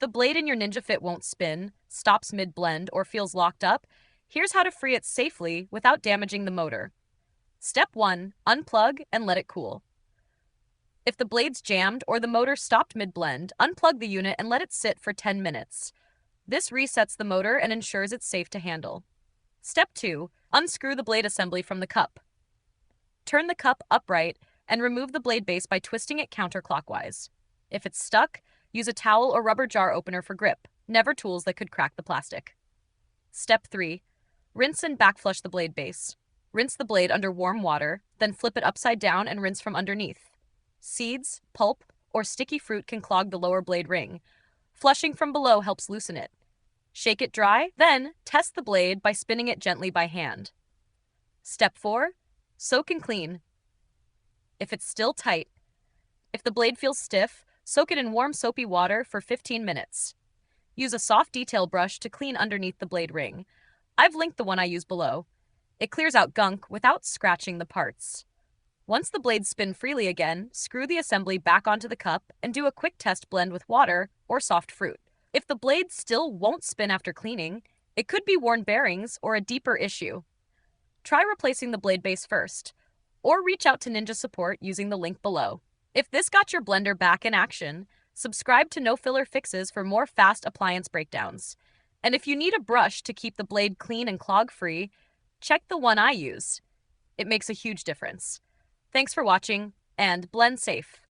the blade in your Ninja Fit won't spin, stops mid-blend, or feels locked up, here's how to free it safely without damaging the motor. Step 1. Unplug and let it cool. If the blade's jammed or the motor stopped mid-blend, unplug the unit and let it sit for 10 minutes. This resets the motor and ensures it's safe to handle. Step 2. Unscrew the blade assembly from the cup. Turn the cup upright and remove the blade base by twisting it counterclockwise. If it's stuck, use a towel or rubber jar opener for grip, never tools that could crack the plastic. Step 3. Rinse and backflush the blade base. Rinse the blade under warm water, then flip it upside down and rinse from underneath. Seeds, pulp, or sticky fruit can clog the lower blade ring. Flushing from below helps loosen it. Shake it dry, then test the blade by spinning it gently by hand. Step 4. Soak and clean. If it's still tight, if the blade feels stiff, soak it in warm soapy water for 15 minutes. Use a soft detail brush to clean underneath the blade ring. I've linked the one I use below. It clears out gunk without scratching the parts. Once the blades spin freely again, screw the assembly back onto the cup and do a quick test blend with water or soft fruit. If the blade still won't spin after cleaning, it could be worn bearings or a deeper issue. Try replacing the blade base first, or reach out to Ninja Support using the link below. If this got your blender back in action, subscribe to No Filler Fixes for more fast appliance breakdowns. And if you need a brush to keep the blade clean and clog-free, check the one I use. It makes a huge difference. Thanks for watching, and blend safe.